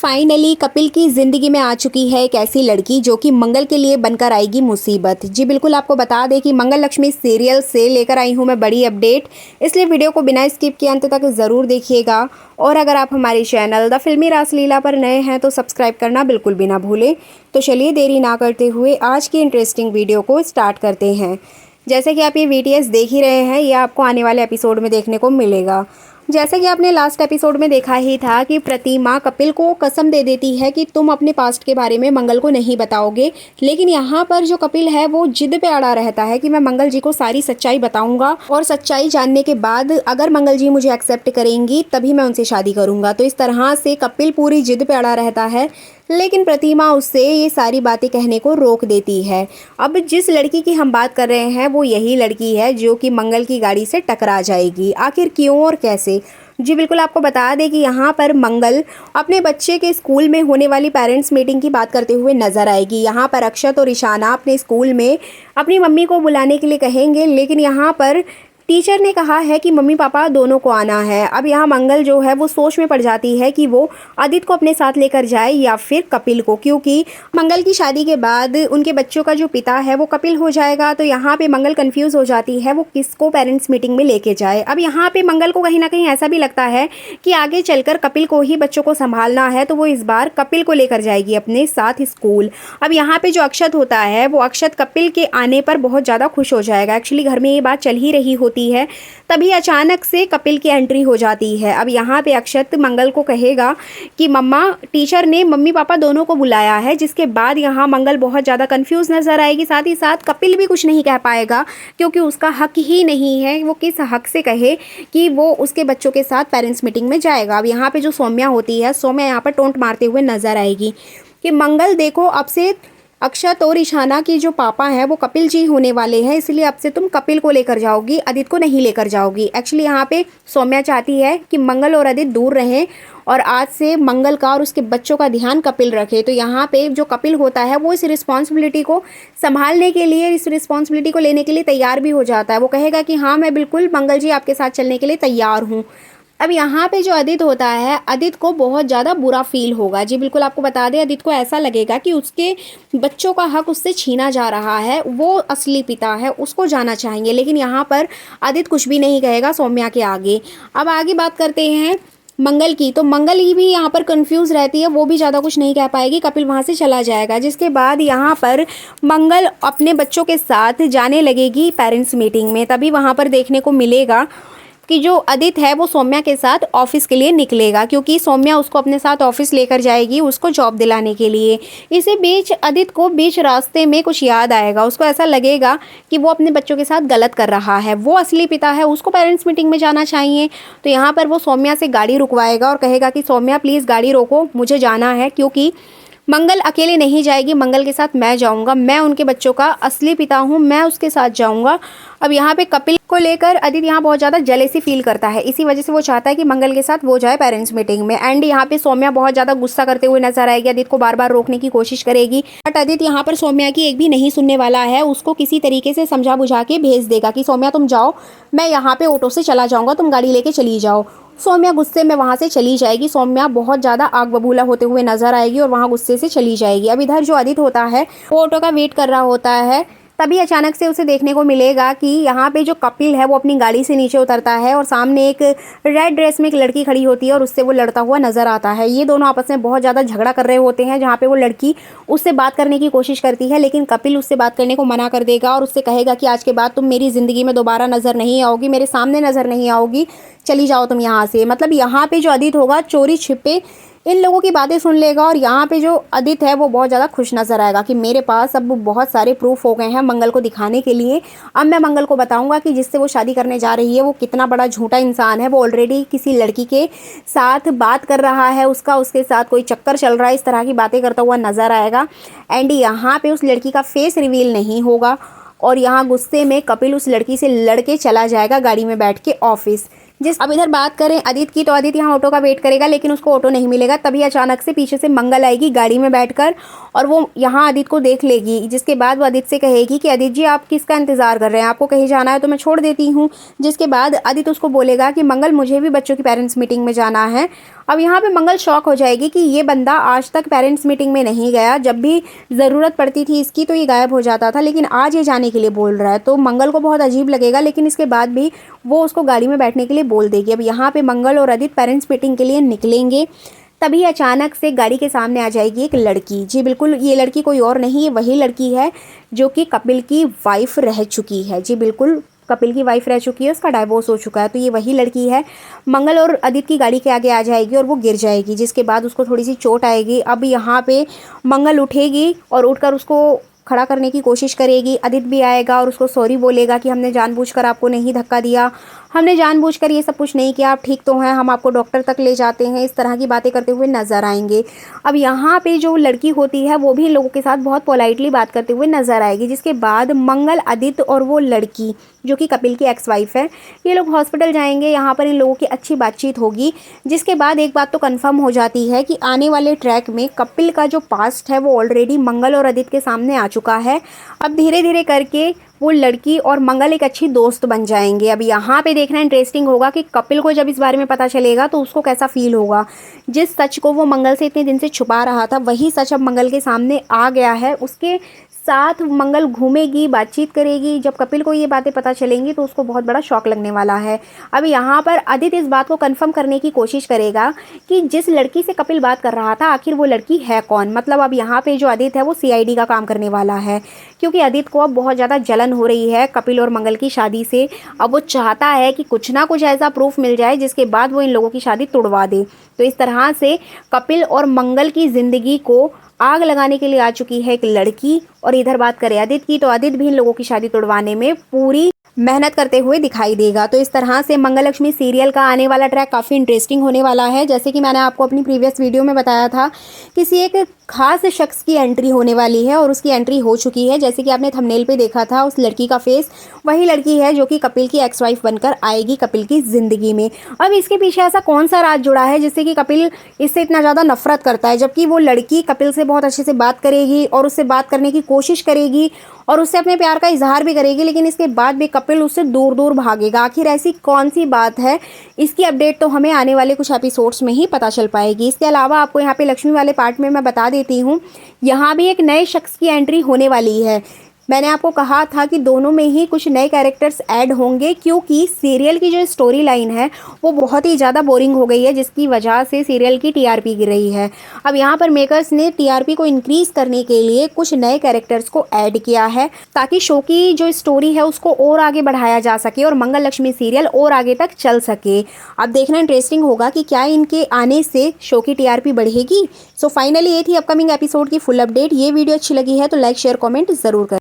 Finally Kapil की ज़िंदगी में आ चुकी है एक ऐसी लड़की जो कि मंगल के लिए बनकर आएगी मुसीबत। जी बिल्कुल, आपको बता दें कि मंगल लक्ष्मी सीरियल से लेकर आई हूँ मैं बड़ी अपडेट, इसलिए वीडियो को बिना स्किप किए अंत तक ज़रूर देखिएगा। और अगर आप हमारे चैनल द फिल्मी रासलीला पर नए हैं तो सब्सक्राइब करना बिल्कुल भी ना भूलें। तो चलिए देरी ना करते हुए आज की इंटरेस्टिंग वीडियो को स्टार्ट करते हैं। जैसे कि आप ये वीडियोस देख ही रहे हैं, ये आपको आने वाले एपिसोड में देखने को मिलेगा। जैसे कि आपने लास्ट एपिसोड में देखा ही था कि प्रतिमा कपिल को कसम दे देती है कि तुम अपने पास्ट के बारे में मंगल को नहीं बताओगे, लेकिन यहाँ पर जो कपिल है वो जिद पे अड़ा रहता है कि मैं मंगल जी को सारी सच्चाई बताऊंगा और सच्चाई जानने के बाद अगर मंगल जी मुझे एक्सेप्ट करेंगी तभी मैं उनसे शादी करूंगा। तो इस तरह से कपिल पूरी जिद पे अड़ा रहता है, लेकिन प्रतिमा उससे ये सारी बातें कहने को रोक देती है। अब जिस लड़की की हम बात कर रहे हैं वो यही लड़की है जो कि मंगल की गाड़ी से टकरा जाएगी। आखिर क्यों और कैसे? जी बिल्कुल, आपको बता दें कि यहाँ पर मंगल अपने बच्चे के स्कूल में होने वाली पेरेंट्स मीटिंग की बात करते हुए नजर आएगी। यहाँ पर अक्षत और ईशाना अपने स्कूल में अपनी मम्मी को बुलाने के लिए कहेंगे, लेकिन यहाँ पर टीचर ने कहा है कि मम्मी पापा दोनों को आना है। अब यहाँ मंगल जो है वो सोच में पड़ जाती है कि वो आदित्य को अपने साथ लेकर जाए या फिर कपिल को, क्योंकि मंगल की शादी के बाद उनके बच्चों का जो पिता है वो कपिल हो जाएगा। तो यहाँ पे मंगल कंफ्यूज हो जाती है वो किसको पेरेंट्स मीटिंग में लेके जाए। अब यहाँ पे मंगल को कहीं ना कहीं ऐसा भी लगता है कि आगे चलकर कपिल को ही बच्चों को संभालना है, तो वो इस बार कपिल को लेकर जाएगी अपने साथ स्कूल। अब यहाँ पे जो अक्षत होता है वो अक्षत कपिल के आने पर बहुत ज़्यादा खुश हो जाएगा। एक्चुअली घर में ये बात चल ही रही होती है, तभी अचानक से कपिल की एंट्री हो जाती है। अब यहाँ पे अक्षत मंगल को कहेगा कि मम्मा, टीचर ने मम्मी पापा दोनों को बुलाया है, जिसके बाद यहाँ मंगल बहुत ज़्यादा कंफ्यूज नजर आएगी। साथ ही साथ कपिल भी कुछ नहीं कह पाएगा क्योंकि उसका हक ही नहीं है। वो किस हक से कहे कि वो उसके बच्चों के साथ पेरेंट्स मीटिंग में जाएगा। अब यहाँ पे जो सौम्या होती है, सौम्या यहाँ पर टोंट मारते हुए नजर आएगी कि मंगल देखो, अब से अक्षत और ईशाना की जो पापा हैं वो कपिल जी होने वाले हैं, इसलिए अब से तुम कपिल को लेकर जाओगी, आदित्य को नहीं लेकर जाओगी। एक्चुअली यहाँ पे सौम्या चाहती है कि मंगल और आदित्य दूर रहें और आज से मंगल का और उसके बच्चों का ध्यान कपिल रखे। तो यहाँ पे जो कपिल होता है वो इस रिस्पॉन्सिबिलिटी को संभालने के लिए, इस रिस्पॉन्सिबिलिटी को लेने के लिए तैयार भी हो जाता है। वो कहेगा कि हाँ, मैं बिल्कुल मंगल जी आपके साथ चलने के लिए तैयार हूँ। अब यहाँ पे जो आदित्य होता है, आदित्य को बहुत ज़्यादा बुरा फील होगा। जी बिल्कुल, आपको बता दें, आदित्य को ऐसा लगेगा कि उसके बच्चों का हक उससे छीना जा रहा है। वो असली पिता है, उसको जाना चाहेंगे, लेकिन यहाँ पर आदित्य कुछ भी नहीं कहेगा सौम्या के आगे। अब आगे बात करते हैं मंगल की, तो मंगल ही भी यहाँ पर कंफ्यूज रहती है, वो भी ज़्यादा कुछ नहीं कह पाएगी। कपिल वहाँ से चला जाएगा, जिसके बाद यहाँ पर मंगल अपने बच्चों के साथ जाने लगेगी पेरेंट्स मीटिंग में। तभी वहाँ पर देखने को मिलेगा कि जो आदित्य है वो सौम्या के साथ ऑफिस के लिए निकलेगा, क्योंकि सौम्या उसको अपने साथ ऑफिस लेकर जाएगी उसको जॉब दिलाने के लिए। इसी बीच आदित्य को बीच रास्ते में कुछ याद आएगा, उसको ऐसा लगेगा कि वो अपने बच्चों के साथ गलत कर रहा है, वो असली पिता है, उसको पेरेंट्स मीटिंग में जाना चाहिए। तो यहाँ पर वो सौम्या से गाड़ी रुकवाएगा और कहेगा कि सौम्या प्लीज़ गाड़ी रोको, मुझे जाना है, क्योंकि मंगल अकेले नहीं जाएगी, मंगल के साथ मैं जाऊंगा, मैं उनके बच्चों का असली पिता हूं, मैं उसके साथ जाऊंगा। अब यहाँ पे कपिल को लेकर आदित्य यहाँ बहुत ज़्यादा जेलेसी फील करता है, इसी वजह से वो चाहता है कि मंगल के साथ वो जाए पेरेंट्स मीटिंग में। एंड यहाँ पे सौम्या बहुत ज़्यादा गुस्सा करते हुए नजर आएगी, आदित्य को बार बार रोकने की कोशिश करेगी, बट आदित्य यहाँ पर सौम्या की एक भी नहीं सुनने वाला है। उसको किसी तरीके से समझा बुझा के भेज देगा कि सौम्या तुम जाओ, मैं यहाँ पे ऑटो से चला जाऊँगा, तुम गाड़ी लेके चली जाओ। सौम्या गुस्से में वहाँ से चली जाएगी। सौम्या बहुत ज़्यादा आग बबूला होते हुए नजर आएगी और वहाँ गुस्से से चली जाएगी। अब इधर जो आदित्य होता है वो ऑटो का वेट कर रहा होता है, तभी अचानक से उसे देखने को मिलेगा कि यहाँ पे जो कपिल है वो अपनी गाड़ी से नीचे उतरता है और सामने एक रेड ड्रेस में एक लड़की खड़ी होती है और उससे वो लड़ता हुआ नजर आता है। ये दोनों आपस में बहुत ज़्यादा झगड़ा कर रहे होते हैं, जहाँ पे वो लड़की उससे बात करने की कोशिश करती है, लेकिन कपिल उससे बात करने को मना कर देगा और उससे कहेगा कि आज के बाद तुम मेरी ज़िंदगी में दोबारा नज़र नहीं आओगी, मेरे सामने नज़र नहीं आओगी, चली जाओ तुम यहाँ से। मतलब यहाँ पे जो आदित्य होगा चोरी छिपे इन लोगों की बातें सुन लेगा और यहाँ पे जो आदित्य है वो बहुत ज़्यादा खुश नजर आएगा कि मेरे पास अब बहुत सारे प्रूफ हो गए हैं मंगल को दिखाने के लिए। अब मैं मंगल को बताऊंगा कि जिससे वो शादी करने जा रही है वो कितना बड़ा झूठा इंसान है, वो ऑलरेडी किसी लड़की के साथ बात कर रहा है, उसके साथ कोई चक्कर चल रहा है, इस तरह की बातें करता हुआ नजर आएगा। एंड यहाँ पे उस लड़की का फेस रिवील नहीं होगा और यहाँ गुस्से में कपिल उस लड़की से लड़के चला जाएगा गाड़ी में बैठ के ऑफिस। अब इधर बात करें आदित्य की, तो आदित्य यहाँ ऑटो का वेट करेगा, लेकिन उसको ऑटो नहीं मिलेगा। तभी अचानक से पीछे से मंगल आएगी गाड़ी में बैठकर और वो यहाँ आदित्य को देख लेगी, जिसके बाद वो आदित्य से कहेगी कि आदित्य जी आप किसका इंतजार कर रहे हैं, आपको कहीं जाना है तो मैं छोड़ देती हूँ। जिसके बाद आदित्य उसको बोलेगा कि मंगल मुझे भी बच्चों की पेरेंट्स मीटिंग में जाना है, अब यहाँ पे मंगल शॉक हो जाएगी कि ये बंदा आज तक पेरेंट्स मीटिंग में नहीं गया, जब भी ज़रूरत पड़ती थी इसकी तो ये गायब हो जाता था, लेकिन आज ये जाने के लिए बोल रहा है। तो मंगल को बहुत अजीब लगेगा, लेकिन इसके बाद भी वो उसको गाड़ी में बैठने के लिए बोल देगी। अब यहाँ पे मंगल और आदित्य पेरेंट्स मीटिंग के लिए निकलेंगे, तभी अचानक से गाड़ी के सामने आ जाएगी एक लड़की। जी बिल्कुल, ये लड़की कोई और नहीं, ये वही लड़की है जो कि कपिल की वाइफ रह चुकी है। जी बिल्कुल, कपिल की वाइफ रह चुकी है, उसका डाइवोर्स हो चुका है। तो ये वही लड़की है। मंगल और आदित्य की गाड़ी के आगे आ जाएगी और वो गिर जाएगी, जिसके बाद उसको थोड़ी सी चोट आएगी। अब यहाँ पे मंगल उठेगी और उठकर उसको खड़ा करने की कोशिश करेगी। आदित्य भी आएगा और उसको सॉरी बोलेगा कि हमने जानबूझकर आपको नहीं धक्का दिया, हमने जानबूझकर ये सब कुछ नहीं किया, आप ठीक तो हैं, हम आपको डॉक्टर तक ले जाते हैं। इस तरह की बातें करते हुए नजर आएंगे। अब यहाँ पे जो लड़की होती है वो भी इन लोगों के साथ बहुत पोलाइटली बात करते हुए नजर आएगी, जिसके बाद मंगल, आदित्य और वो लड़की जो कि कपिल की एक्स वाइफ है, ये लोग हॉस्पिटल जाएंगे। यहाँ पर इन लोगों की अच्छी बातचीत होगी, जिसके बाद एक बात तो कंफर्म हो जाती है कि आने वाले ट्रैक में कपिल का जो पास्ट है वो ऑलरेडी मंगल और आदित्य के सामने आ चुका है। अब धीरे धीरे करके वो लड़की और मंगल एक अच्छी दोस्त बन जाएंगे। अब यहाँ पे देखना इंटरेस्टिंग होगा कि कपिल को जब इस बारे में पता चलेगा तो उसको कैसा फील होगा। जिस सच को वो मंगल से इतने दिन से छुपा रहा था, वही सच अब मंगल के सामने आ गया है। उसके साथ मंगल घूमेगी, बातचीत करेगी। जब कपिल को ये बातें पता चलेंगी तो उसको बहुत बड़ा शॉक लगने वाला है। अब यहाँ पर आदित्य इस बात को कंफर्म करने की कोशिश करेगा कि जिस लड़की से कपिल बात कर रहा था आखिर वो लड़की है कौन। मतलब अब यहाँ पे जो आदित्य है वो सीआईडी का काम करने वाला है, क्योंकि आदित्य को अब बहुत ज़्यादा जलन हो रही है कपिल और मंगल की शादी से। अब वो चाहता है कि कुछ ना कुछ ऐसा प्रूफ मिल जाए जिसके बाद वो इन लोगों की शादी तुड़वा दे। तो इस तरह से कपिल और मंगल की ज़िंदगी को आग लगाने के लिए आ चुकी है एक लड़की। और इधर बात करें आदित्य की, तो आदित्य भी इन लोगों की शादी तुड़वाने में पूरी मेहनत करते हुए दिखाई देगा। तो इस तरह से मंगल लक्ष्मी सीरियल का आने वाला ट्रैक काफ़ी इंटरेस्टिंग होने वाला है। जैसे कि मैंने आपको अपनी प्रीवियस वीडियो में बताया था, किसी एक खास शख्स की एंट्री होने वाली है और उसकी एंट्री हो चुकी है। जैसे कि आपने थंबनेल पे देखा था, उस लड़की का फेस वही लड़की है जो कि कपिल की एक्स वाइफ बनकर आएगी कपिल की ज़िंदगी में। अब इसके पीछे ऐसा कौन सा राज जुड़ा है जिससे कि कपिल इससे इतना ज़्यादा नफरत करता है, जबकि वो लड़की कपिल से बहुत अच्छे से बात करेगी और उससे बात करने की कोशिश करेगी और उससे अपने प्यार का इजहार भी करेगी, लेकिन इसके बाद भी कपिल उससे दूर दूर भागेगा। आखिर ऐसी कौन सी बात है, इसकी अपडेट तो हमें आने वाले कुछ एपिसोड्स में ही पता चल पाएगी। इसके अलावा आपको यहाँ पे लक्ष्मी वाले पार्ट में मैं बता देती हूँ, यहाँ भी एक नए शख्स की एंट्री होने वाली है। मैंने आपको कहा था कि दोनों में ही कुछ नए कैरेक्टर्स ऐड होंगे, क्योंकि सीरियल की जो स्टोरी लाइन है वो बहुत ही ज़्यादा बोरिंग हो गई है, जिसकी वजह से सीरियल की टीआरपी गिर रही है। अब यहाँ पर मेकर्स ने टीआरपी को इंक्रीज़ करने के लिए कुछ नए कैरेक्टर्स को ऐड किया है, ताकि शो की जो स्टोरी है उसको और आगे बढ़ाया जा सके और मंगल लक्ष्मी सीरियल और आगे तक चल सके। अब देखना इंटरेस्टिंग होगा कि क्या इनके आने से शो की टीआरपी बढ़ेगी। सो फाइनली ये थी अपकमिंग एपिसोड की फुल अपडेट। ये वीडियो अच्छी लगी है तो लाइक शेयर कॉमेंट ज़रूर करें।